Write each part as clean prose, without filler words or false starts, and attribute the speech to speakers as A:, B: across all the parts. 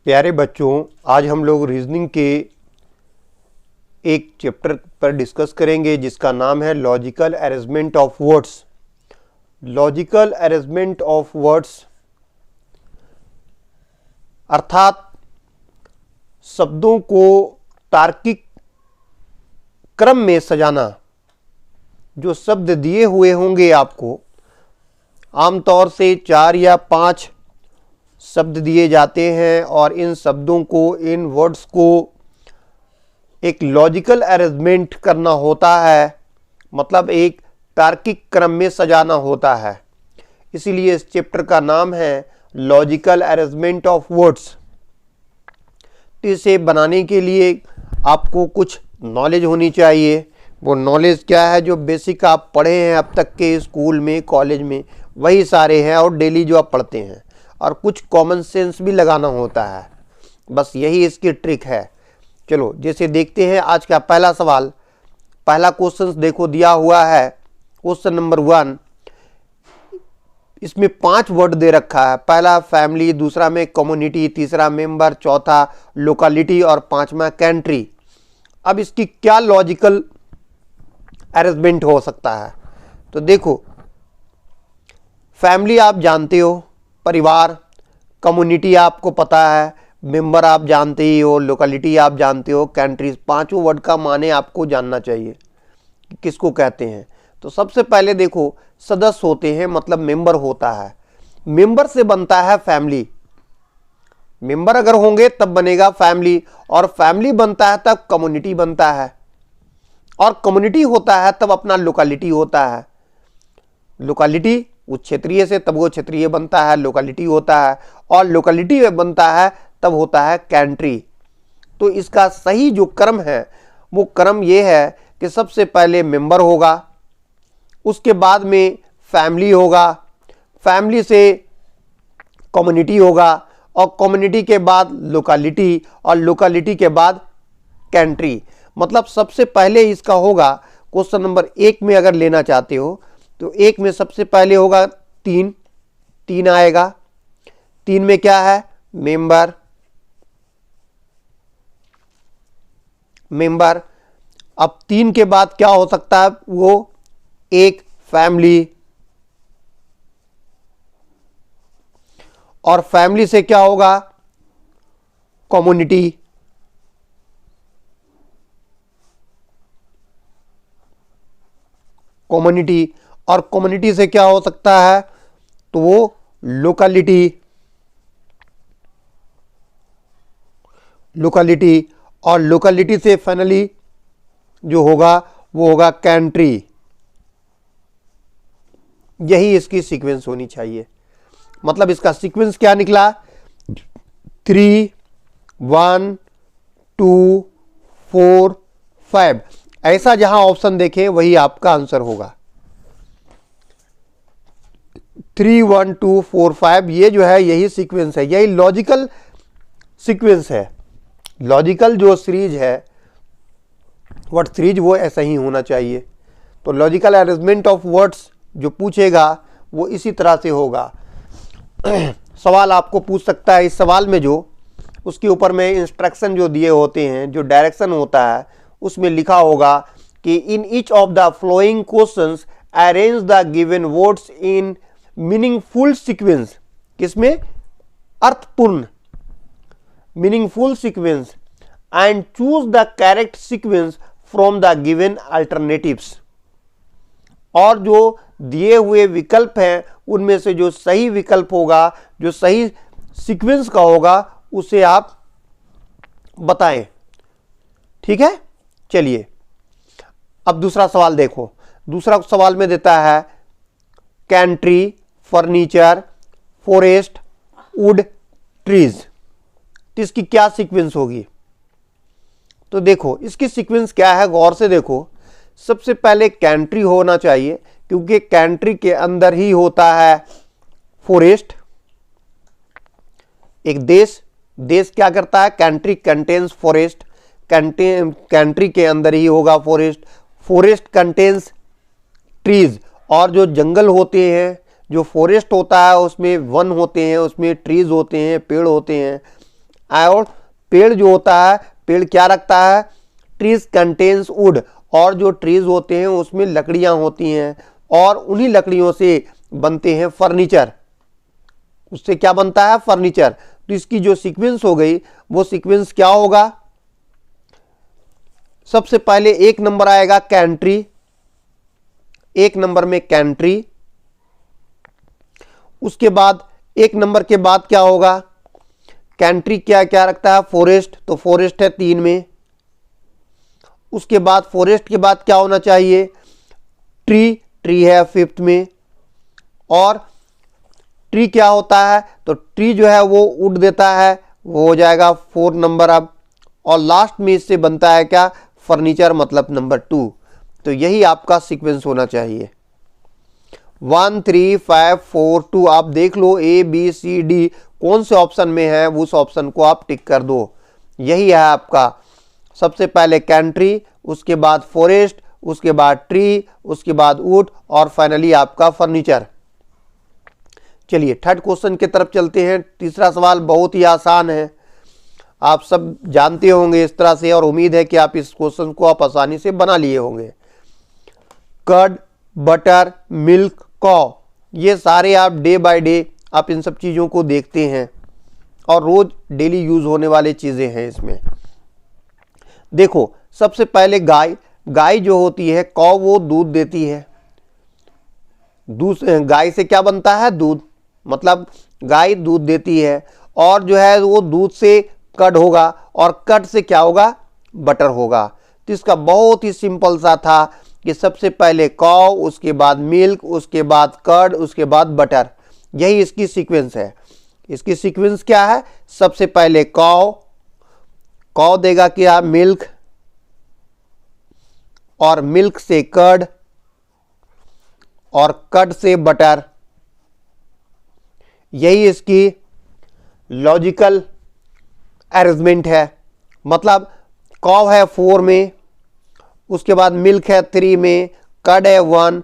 A: प्यारे बच्चों, आज हम लोग रीजनिंग के एक चैप्टर पर डिस्कस करेंगे जिसका नाम है logical arrangement of words. Logical arrangement of words अर्थात शब्दों को तार्किक क्रम में सजाना। जो शब्द दिए हुए होंगे आपको, आमतौर से 4 या 5 शब्द दिए जाते हैं और इन शब्दों को, इन वर्ड्स को एक लॉजिकल अरेंजमेंट करना होता है, मतलब एक तार्किक क्रम में सजाना होता है। इसीलिए इस चैप्टर का नाम है लॉजिकल अरेंजमेंट ऑफ वर्ड्स। इसे बनाने के लिए आपको कुछ नॉलेज होनी चाहिए। वो नॉलेज क्या है? जो बेसिक आप पढ़े हैं अब तक के स्कूल में, कॉलेज में, वही सारे हैं और डेली जो आप पढ़ते हैं, और कुछ कॉमन सेंस भी लगाना होता है। बस यही इसकी ट्रिक है। चलो जैसे देखते हैं आज का पहला सवाल। पहला क्वेश्चन देखो दिया हुआ है, क्वेश्चन नंबर 1। इसमें 5 वर्ड दे रखा है। पहला फैमिली, दूसरा में कम्युनिटी, तीसरा मेंबर, चौथा लोकेलिटी और पांचवा कंट्री। अब इसकी क्या लॉजिकल अरेंजमेंट हो सकता है? तो देखो, फैमिली आप जानते हो, परिवार। कम्युनिटी आपको पता है, मेंबर आप जानते ही हो, लोकेलिटी आप जानते हो, कंट्रीज। पांचों वर्ड का माने आपको जानना चाहिए कि किसको कहते हैं। तो सबसे पहले देखो, सदस्य होते हैं, मतलब मेंबर होता है। मेंबर से बनता है फैमिली। मेंबर अगर होंगे तब बनेगा फैमिली, और फैमिली बनता है तब कम्युनिटी बनता है, और कम्युनिटी होता है तब अपना लोकेलिटी होता है। लोकेलिटी उस क्षेत्रीय से तब वो क्षेत्रीय बनता है, लोकेलिटी होता है, और लोकेलिटी बनता है तब होता है कंट्री। तो इसका सही जो क्रम है वो क्रम ये है कि सबसे पहले मेंबर होगा, उसके बाद में फैमिली होगा, फैमिली से कम्युनिटी होगा, और कम्युनिटी के बाद लोकेलिटी, और लोकेलिटी के बाद कंट्री। मतलब सबसे पहले इसका होगा, क्वेश्चन नंबर 1 में अगर लेना चाहते हो तो 1 में सबसे पहले होगा 3 आएगा। 3 में क्या है? मेंबर। मेंबर। अब 3 के बाद क्या हो सकता है? वो एक फैमिली, और फैमिली से क्या होगा? कम्युनिटी। कम्युनिटी, और कम्युनिटी से क्या हो सकता है? तो वो लोकेलिटी। लोकेलिटी, और लोकेलिटी से फाइनली जो होगा वो होगा कंट्री। यही इसकी सीक्वेंस होनी चाहिए। मतलब इसका सीक्वेंस क्या निकला? 3, 1, 2, 4, 5। ऐसा जहां ऑप्शन देखे वही आपका आंसर होगा। 3, 1, 2, 4, 5 ये जो है यही सीक्वेंस है, यही लॉजिकल सीक्वेंस है। लॉजिकल जो सीरीज है, वर्ड सीरीज, वो ऐसा ही होना चाहिए। तो लॉजिकल अरेंजमेंट ऑफ वर्ड्स जो पूछेगा वो इसी तरह से होगा। सवाल आपको पूछ सकता है, इस सवाल में जो उसके ऊपर में इंस्ट्रक्शन जो दिए होते हैं, जो डायरेक्शन होता है, उसमें लिखा होगा कि in each of the flowing questions arrange the given words in meaningful sequence. किसमें? अर्थपूर्ण, meaningful sequence, and choose the correct sequence from the given alternatives. और जो दिए हुए विकल्प हैं उनमें से जो सही विकल्प होगा, जो सही सीक्वेंस का होगा, उसे आप बताएं। ठीक है, चलिए अब दूसरा सवाल देखो। दूसरा सवाल में देता है country, furniture, forest, would, trees. तो इसकी क्या सीक्वेंस होगी? तो देखो इसकी सीक्वेंस क्या है, गौर से देखो। सबसे पहले कंट्री होना चाहिए, क्योंकि कंट्री के अंदर ही होता है फॉरेस्ट। एक देश क्या करता है? Country contains forest. कंट्री के अंदर ही होगा फॉरेस्ट। फॉरेस्ट कंटेन्स ट्रीज, और जो जंगल होते हैं, जो फॉरेस्ट होता है उसमें वन होते हैं, उसमें ट्रीज होते हैं, पेड़ होते हैं, और पेड़ जो होता है, पेड़ क्या रखता है, ट्रीज कंटेन्स वुड, और जो ट्रीज होते हैं उसमें लकड़ियां होती हैं और उन्हीं लकड़ियों से बनते हैं फर्नीचर। उससे क्या बनता है, फर्नीचर। तो इसकी जो सीक्वेंस हो गई वो सीक्वेंस क्या होगा, सबसे पहले एक नंबर आएगा कैंट्री, एक नंबर में कैंट्री। उसके बाद एक नंबर के बाद क्या होगा, कैंट्री क्या क्या रखता है, फॉरेस्ट, तो फॉरेस्ट है 3 में। उसके बाद फॉरेस्ट के बाद क्या होना चाहिए, ट्री, ट्री है 5th में। और ट्री क्या होता है, तो ट्री जो है वो वुड देता है, वो हो जाएगा 4 नंबर अब। और लास्ट में इससे बनता है क्या, फर्नीचर, मतलब नंबर 2। तो यही आपका सीक्वेंस होना चाहिए। 1 3 5 4 2 आप देख लो, A B C D कौन से ऑप्शन में है, उस ऑप्शन को आप टिक कर दो। यही है आपका, सबसे पहले कैंट्री, उसके बाद फॉरेस्ट, उसके बाद ट्री, उसके बाद वुड, और फाइनली आपका फर्नीचर। चलिए थर्ड क्वेश्चन की तरफ चलते हैं। तीसरा सवाल बहुत ही आसान है, आप सब जानते होंगे इस तरह से, और उम्मीद है कि आप इस क्वेश्चन को आप आसानी से बना लिए होंगे। कर्ड, बटर, मिल्क, कॉ, ये सारे आप डे बाय डे आप इन सब चीज़ों को देखते हैं और रोज डेली यूज होने वाली चीज़ें हैं इसमें। देखो सबसे पहले गाय, गाय जो होती है कौ, वो दूध देती है। दूध, गाय से क्या बनता है, दूध, मतलब गाय दूध देती है। और जो है वो दूध से कर्ड होगा, और कर्ड से क्या होगा, बटर होगा। तो इसका बहुत ही सिंपल सा था कि सबसे पहले कौ, उसके बाद मिल्क, उसके बाद कर्ड, उसके बाद बटर। यही इसकी सीक्वेंस है। इसकी सीक्वेंस क्या है, सबसे पहले कौ, कौ देगा क्या, मिल्क, और मिल्क से कर्ड, और कर्ड से बटर। यही इसकी लॉजिकल अरेंजमेंट है। मतलब कौ है 4 में, उसके बाद मिल्क है 3 में, कर्ड है 1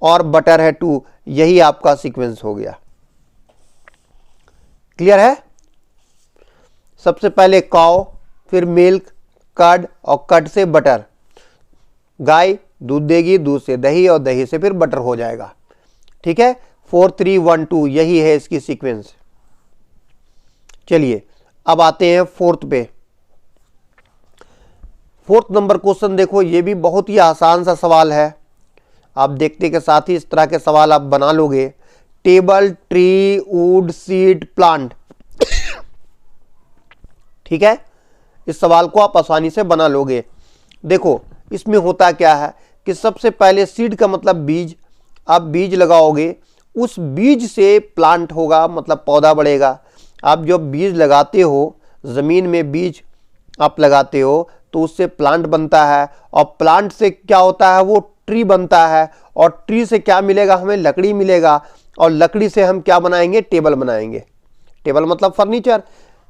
A: और बटर है 2। यही आपका सीक्वेंस हो गया। क्लियर है, सबसे पहले कौ, फिर मिल्क, कर्ड, और कर्ड से बटर। गाय दूध देगी, दूध से दही, और दही से फिर बटर हो जाएगा। ठीक है, 4 3 1 2 यही है इसकी सीक्वेंस। चलिए अब आते हैं फोर्थ पे। फोर्थ नंबर क्वेश्चन देखो, ये भी बहुत ही आसान सा सवाल है। आप देखते के साथ ही इस तरह के सवाल आप बना लोगे। Table, tree, would, seed, plant. ठीक है, इस सवाल को आप आसानी से बना लोगे। देखो इसमें होता क्या है कि सबसे पहले सीड का मतलब बीज, आप बीज लगाओगे, उस बीज से प्लांट होगा, मतलब पौधा बढ़ेगा। आप जब बीज लगाते हो, ज़मीन में बीज आप लगाते हो, तो उससे प्लांट बनता है, और प्लांट से क्या होता है, वो ट्री बनता है, और ट्री से क्या मिलेगा, हमें लकड़ी मिलेगा, और लकड़ी से हम क्या बनाएंगे, टेबल बनाएंगे। टेबल मतलब फर्नीचर।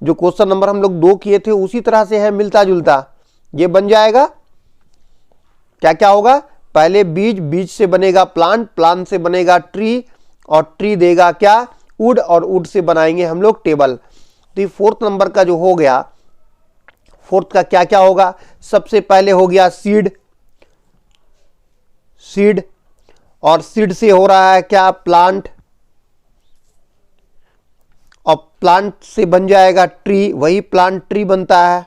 A: जो क्वेश्चन नंबर हम लोग 2 किए थे उसी तरह से है, मिलता जुलता। ये बन जाएगा, क्या क्या होगा, पहले बीज, बीज से बनेगा प्लांट, प्लांट से बनेगा ट्री, और ट्री देगा क्या, वुड, और वुड से बनाएंगे हम लोग टेबल। तो ये फोर्थ नंबर का जो हो गया, फोर्थ का क्या क्या होगा, सबसे पहले हो गया सीड, सीड, और सीड से हो रहा है क्या, प्लांट, और प्लांट से बन जाएगा ट्री, वही प्लांट ट्री बनता है,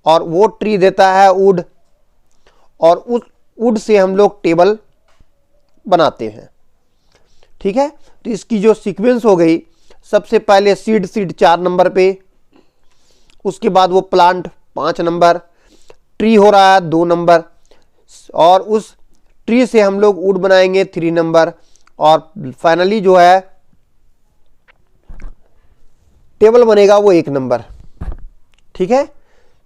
A: और वो ट्री देता है वुड, और उस वुड से हम लोग टेबल बनाते हैं। ठीक है, तो इसकी जो सीक्वेंस हो गई, सबसे पहले सीड, सीड 4 नंबर पे, उसके बाद वो प्लांट 5 नंबर, ट्री हो रहा है 2 नंबर, और उस ट्री से हम लोग वुड बनाएंगे 3 नंबर, और फाइनली जो है टेबल बनेगा वो 1 नंबर। ठीक है,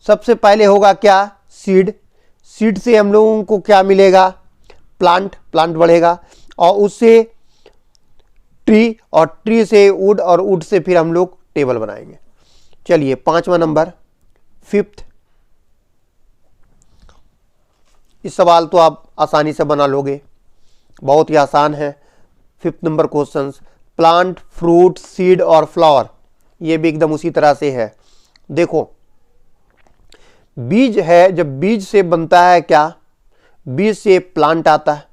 A: सबसे पहले होगा क्या, सीड, सीड से हम लोगों को क्या मिलेगा, प्लांट, प्लांट बढ़ेगा, और उससे ट्री, और ट्री से वुड, और वुड से फिर हम लोग टेबल बनाएंगे। चलिए 5वां नंबर, फिफ्थ। इस सवाल तो आप आसानी से बना लोगे, बहुत ही आसान है। 5th number question, plant, fruit, seed और फ्लावर, ये भी एकदम उसी तरह से है। देखो बीज है, जब बीज से बनता है क्या, बीज से प्लांट आता है,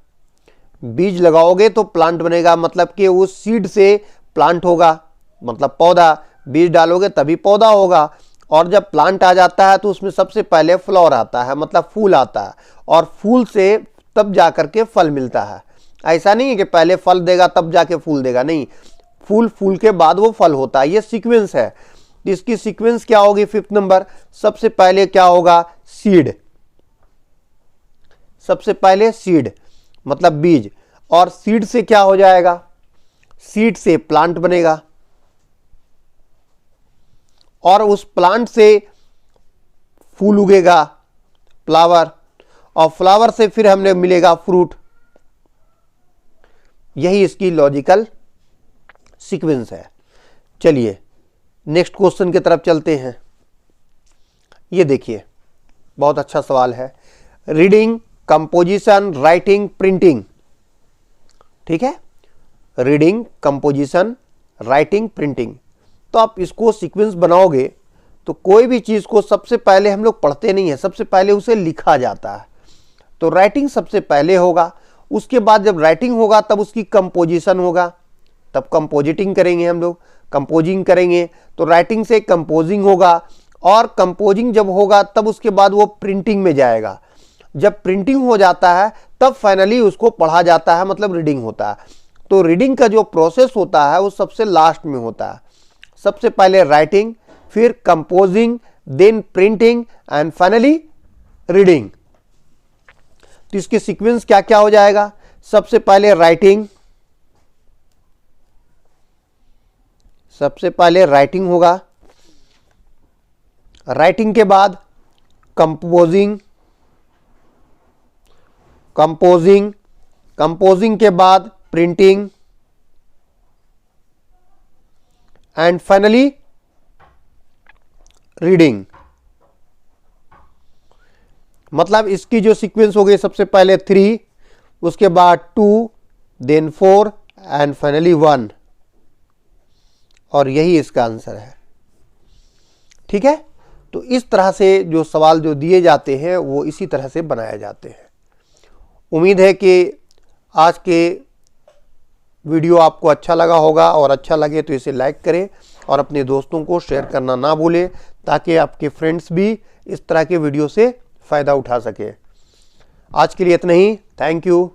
A: बीज लगाओगे तो प्लांट बनेगा, मतलब कि उस सीड से प्लांट होगा, मतलब पौधा, बीज डालोगे तभी पौधा होगा। और जब प्लांट आ जाता है तो उसमें सबसे पहले फ्लावर आता है, मतलब फूल आता है, और फूल से तब जाकर के फल मिलता है। ऐसा नहीं है कि पहले फल देगा तब जाके फूल देगा, नहीं, फूल के बाद वो फल होता है। ये सीक्वेंस है। इसकी सीक्वेंस क्या होगी, 5th नंबर, सबसे पहले क्या होगा, सीड, सबसे पहले सीड मतलब बीज, और सीड से क्या हो जाएगा, सीड से प्लांट बनेगा, और उस प्लांट से फूल उगेगा, फ्लावर, और फ्लावर से फिर हमने मिलेगा फ्रूट। यही इसकी लॉजिकल सीक्वेंस है। चलिए नेक्स्ट क्वेश्चन की तरफ चलते हैं। ये देखिए बहुत अच्छा सवाल है, रीडिंग, कंपोजिशन, राइटिंग, प्रिंटिंग। ठीक है, रीडिंग, कंपोजिशन, राइटिंग, प्रिंटिंग। तो आप इसको सीक्वेंस बनाओगे तो कोई भी चीज को सबसे पहले हम लोग पढ़ते नहीं है, सबसे पहले उसे लिखा जाता है। तो राइटिंग सबसे पहले होगा, उसके बाद जब राइटिंग होगा तब उसकी कंपोजिशन होगा, तब कंपोजिटिंग करेंगे हम लोग, कंपोजिंग करेंगे तो राइटिंग से कंपोजिंग होगा, और कंपोजिंग जब होगा तब उसके बाद वो प्रिंटिंग में जाएगा। जब प्रिंटिंग हो जाता है तब फाइनली उसको पढ़ा जाता है, मतलब रीडिंग होता है। तो रीडिंग का जो प्रोसेस होता है वो सबसे लास्ट में होता है। सबसे पहले राइटिंग, फिर composing, then printing and finally reading. तो इसके सीक्वेंस क्या क्या हो जाएगा, सबसे पहले राइटिंग, सबसे पहले राइटिंग होगा, राइटिंग के बाद कंपोजिंग, कंपोजिंग, कंपोजिंग के बाद प्रिंटिंग एंड फाइनली रीडिंग। मतलब इसकी जो सीक्वेंस हो गई, सबसे पहले 3, उसके बाद 2, देन 4 एंड फाइनली 1, और यही इसका आंसर है। ठीक है, तो इस तरह से जो सवाल जो दिए जाते हैं वो इसी तरह से बनाए जाते हैं। उम्मीद है कि आज के वीडियो आपको अच्छा लगा होगा, और अच्छा लगे तो इसे लाइक करें और अपने दोस्तों को शेयर करना ना भूलें, ताकि आपके फ्रेंड्स भी इस तरह के वीडियो से फ़ायदा उठा सके। आज के लिए इतना ही, थैंक यू।